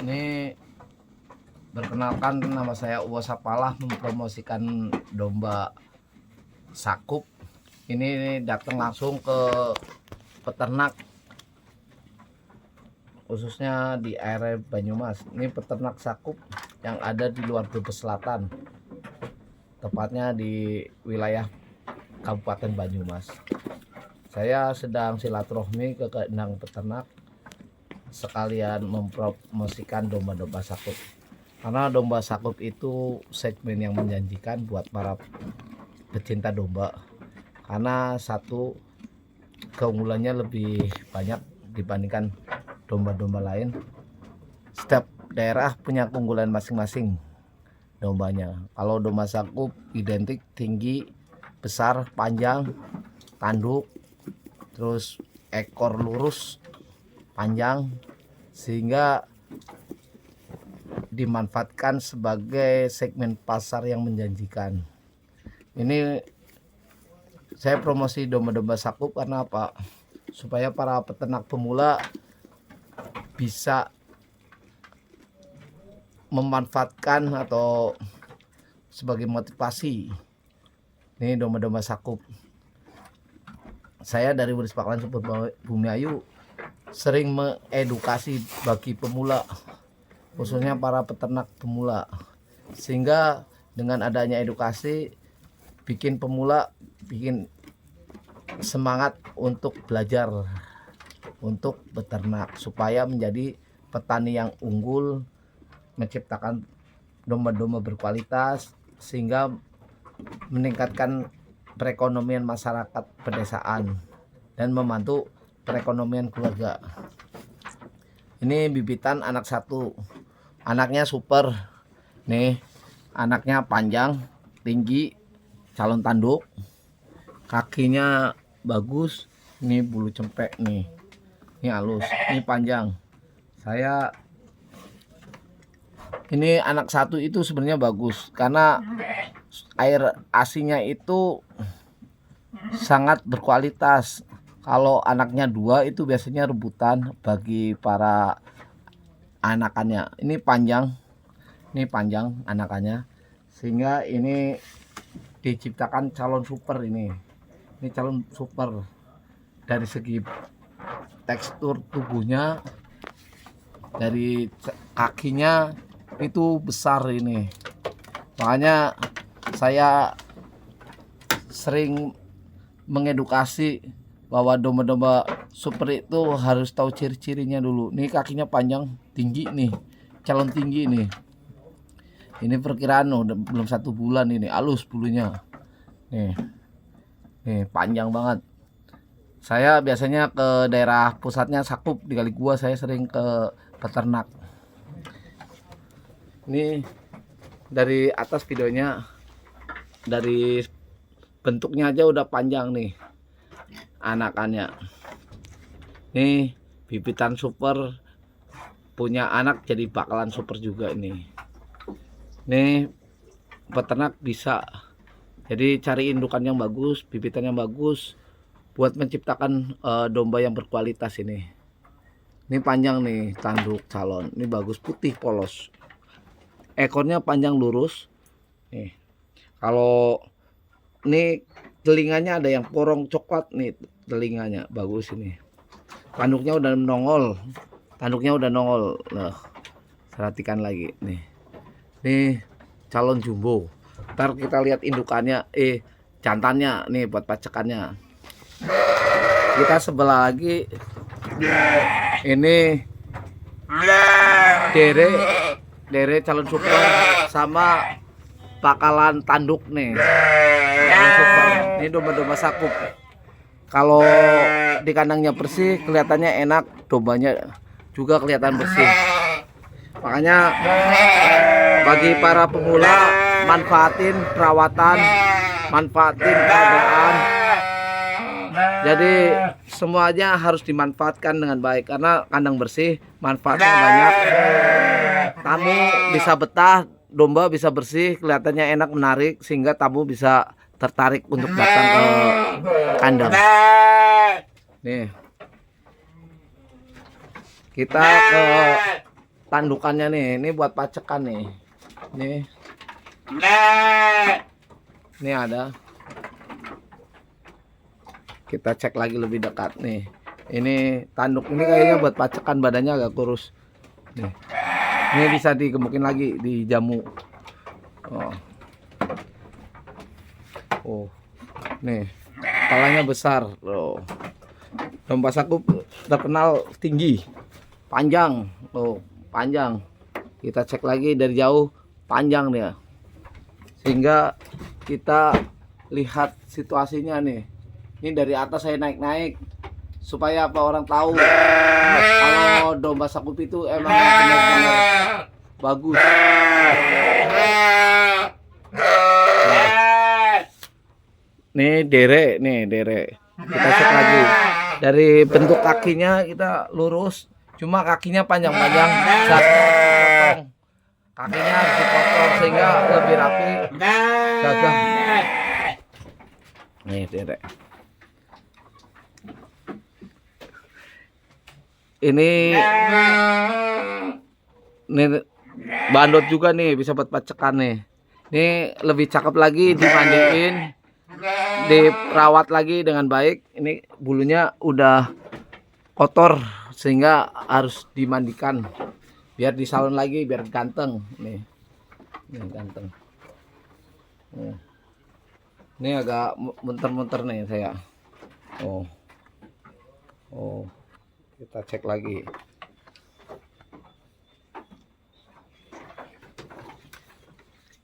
Ini perkenalkan, nama saya Uwo Sapalah, mempromosikan domba sakup. Ini datang langsung ke peternak, khususnya di area Banyumas. Ini peternak sakup yang ada di luar Brebes Selatan, tepatnya di wilayah Kabupaten Banyumas. Saya sedang silaturahmi ke kandang peternak, sekalian mempromosikan domba-domba sakup, karena domba sakup itu segmen yang menjanjikan buat para pecinta domba, karena satu, keunggulannya lebih banyak dibandingkan domba-domba lain. Setiap daerah punya keunggulan masing-masing dombanya. Kalau domba sakup identik tinggi, besar, panjang, tanduk, terus ekor lurus, panjang, sehingga dimanfaatkan sebagai segmen pasar yang menjanjikan. Ini saya promosi domba-domba sakup karena apa? Supaya para peternak pemula bisa memanfaatkan atau sebagai motivasi. Ini domba-domba sakup. Saya dari Waris Pakalan Super Bumiayu sering mengedukasi bagi pemula, khususnya para peternak pemula, sehingga dengan adanya edukasi bikin pemula semangat untuk belajar untuk beternak, supaya menjadi petani yang unggul, menciptakan domba-domba berkualitas, sehingga meningkatkan perekonomian masyarakat pedesaan dan membantu perekonomian keluarga. Ini bibitan anak satu, anaknya super. Nih, anaknya panjang, tinggi, calon tanduk, kakinya bagus. Ini bulu cempek nih, ini halus, ini panjang. Ini anak satu itu sebenarnya bagus karena air asinya itu sangat berkualitas. Kalau anaknya dua itu biasanya rebutan bagi para anakannya. Ini panjang anakannya, sehingga ini diciptakan calon super. Ini calon super dari segi tekstur tubuhnya, dari kakinya itu besar ini. Makanya saya sering mengedukasi bahwa domba-domba super itu harus tahu ciri-cirinya dulu. Nih kakinya panjang, tinggi nih, calon tinggi nih. Ini perkiraan udah belum 1 bulan, ini halus bulunya. Nih panjang banget. Saya biasanya ke daerah pusatnya sakup di Kali Gua, saya sering ke peternak. Ini dari atas videonya, dari bentuknya aja udah panjang nih anakannya. Nih bibitan super, punya anak jadi bakalan super juga ini. Nih peternak bisa jadi cari indukan yang bagus, bibitan yang bagus, buat menciptakan domba yang berkualitas ini. Ini panjang nih, tanduk calon, ini bagus, putih polos, ekornya panjang lurus. Nih kalau ini telinganya ada yang porong coklat nih, telinganya bagus ini. Tanduknya udah nongol, Nah, perhatikan lagi nih. Nih calon jumbo. Ntar kita lihat indukannya, jantannya nih buat pacekannya. Kita sebelah lagi, ini dere calon super sama bakalan tanduk nih. Ini domba-domba sakup. Kalau di kandangnya bersih, kelihatannya enak, dombanya juga kelihatan bersih. Makanya bagi para pemula, manfaatin perawatan, manfaatin keadaan. Jadi semuanya harus dimanfaatkan dengan baik, karena kandang bersih manfaatnya banyak. Tamu bisa betah, domba bisa bersih, kelihatannya enak, menarik, sehingga tamu bisa tertarik untuk datang ke kandang. Nih, kita ke tandukannya nih. Ini buat pacekan nih. Nih. Ini ada. Kita cek lagi lebih dekat nih. Ini tanduk ini kayaknya buat pacekan, badannya agak kurus. Nih. Ini bisa digemukin lagi di jamu. Oh. Nih. Kepalanya besar loh. Domba sakup terkenal tinggi, panjang. Oh, panjang. Kita cek lagi dari jauh, panjang dia. Sehingga kita lihat situasinya nih. Ini dari atas saya naik-naik supaya apa orang tahu kalau domba sakup itu emang benar-benar bagus. Nih derek. Kita cek lagi. Dari bentuk kakinya kita lurus, cuma kakinya panjang-panjang. Kakinya harus dipotong sehingga lebih rapi, gagah. Nih derek. Ini bandot juga nih, bisa buat pacekan nih. Ini lebih cakep lagi, dimandiin, diperawat lagi dengan baik. Ini bulunya udah kotor sehingga harus dimandikan biar disalon lagi, biar ganteng nih. Ini ganteng. Ini agak munter-munter nih saya. Oh. Kita cek lagi.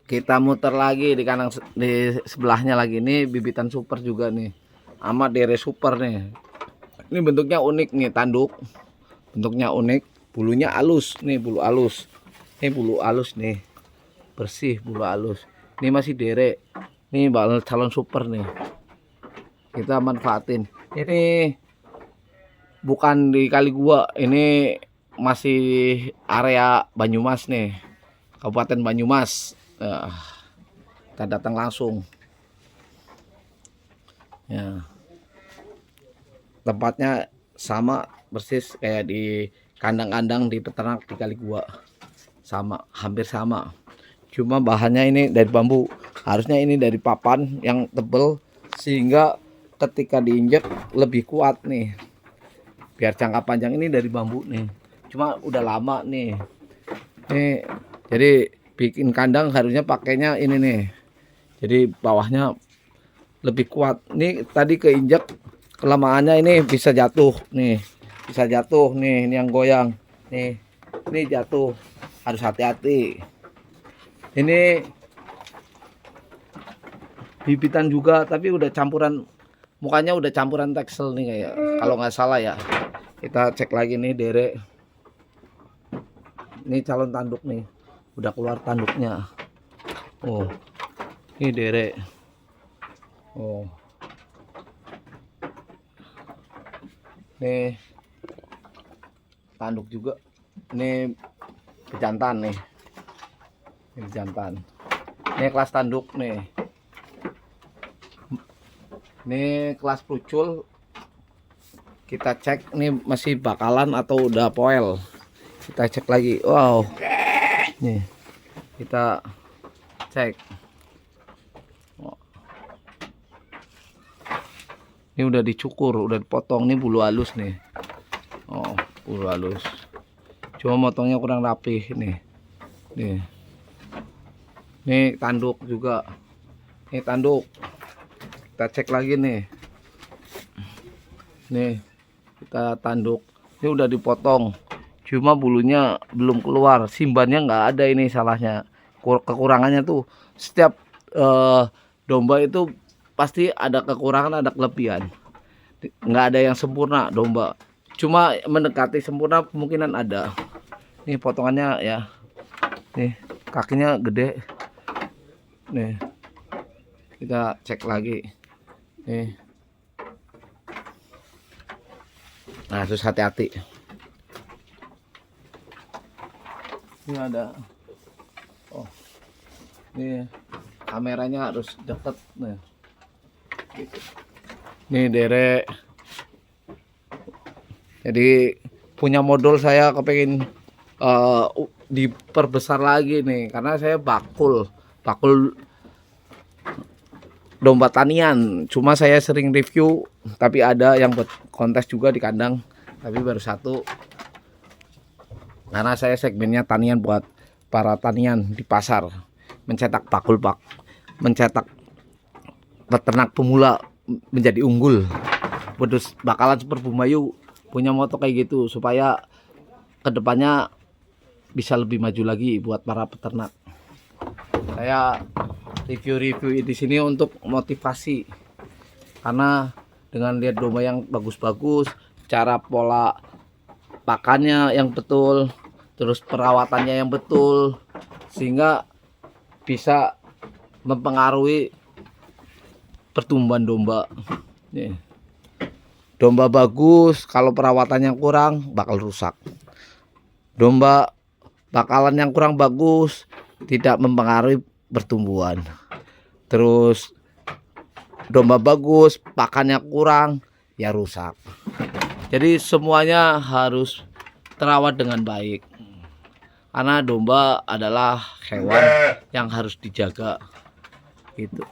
Kita muter lagi di kanan, di sebelahnya lagi. Ini bibitan super juga nih, sama dere super nih. Ini bentuknya unik nih, tanduk bentuknya unik, bulunya halus nih, bulu halus. Ini bulu halus nih, bersih, bulu halus. Ini masih dere. Ini bakal calon super nih, kita manfaatin. Ini bukan di Kali Gua, ini masih area Banyumas nih, Kabupaten Banyumas. Kita datang langsung ya. Tempatnya sama persis kayak di kandang-kandang di peternak di Kali Gua, sama, hampir sama, cuma bahannya ini dari bambu. Harusnya ini dari papan yang tebel sehingga ketika diinjek lebih kuat nih, biar jangka panjang. Ini dari bambu nih, cuma udah lama nih. Jadi bikin kandang harusnya pakainya ini nih, jadi bawahnya lebih kuat. Ini tadi keinjek, kelamaannya ini bisa jatuh nih, bisa jatuh nih. Ini yang goyang nih, ini jatuh, harus hati-hati. Ini bibitan juga tapi udah campuran, mukanya udah campuran teksel nih kayak, kalau nggak salah ya. Kita cek lagi nih derek. Ini calon tanduk nih, udah keluar tanduknya. Oh, ini derek. Oh, nih tanduk juga. Ini pejantan nih, ini pejantan. Ini kelas tanduk nih. Ini kelas pucul. Kita cek ini masih bakalan atau udah poel. Kita cek lagi. Wow, nih kita cek. Ini udah dicukur, udah dipotong. Ini bulu halus nih. Oh, bulu halus, cuma motongnya kurang rapih nih. Nih tanduk juga. Ini tanduk. Kita cek lagi nih. Nih kita tanduk. Ini udah dipotong, cuma bulunya belum keluar. Simbannya nggak ada, ini salahnya. Kekurangannya tuh setiap domba itu pasti ada kekurangan, ada kelebihan. Nggak ada yang sempurna domba. Cuma mendekati sempurna kemungkinan ada. Ini potongannya ya. Nih kakinya gede. Nih kita cek lagi. Nih. Nah, harus hati-hati. Ini ada. Oh. Nih kameranya harus deket nih. Nih derek. Jadi punya modal saya kepengen diperbesar lagi nih, karena saya bakul domba tanian. Cuma saya sering review, tapi ada yang buat kontes juga di kandang, tapi baru satu. Karena saya segmennya tanian buat para tanian di pasar, mencetak bakul mencetak peternak pemula menjadi unggul. Wedus bakalan Super Bumayu punya moto kayak gitu supaya kedepannya bisa lebih maju lagi buat para peternak. Saya review di sini untuk motivasi, karena dengan lihat domba yang bagus-bagus, cara pola pakannya yang betul, terus perawatannya yang betul, sehingga bisa mempengaruhi pertumbuhan domba. Nih. Domba bagus kalau perawatannya kurang bakal rusak. Domba bakalan yang kurang bagus tidak mempengaruhi pertumbuhan. Terus domba bagus pakannya kurang ya rusak. Jadi semuanya harus terawat dengan baik, karena domba adalah hewan yang harus dijaga gitu.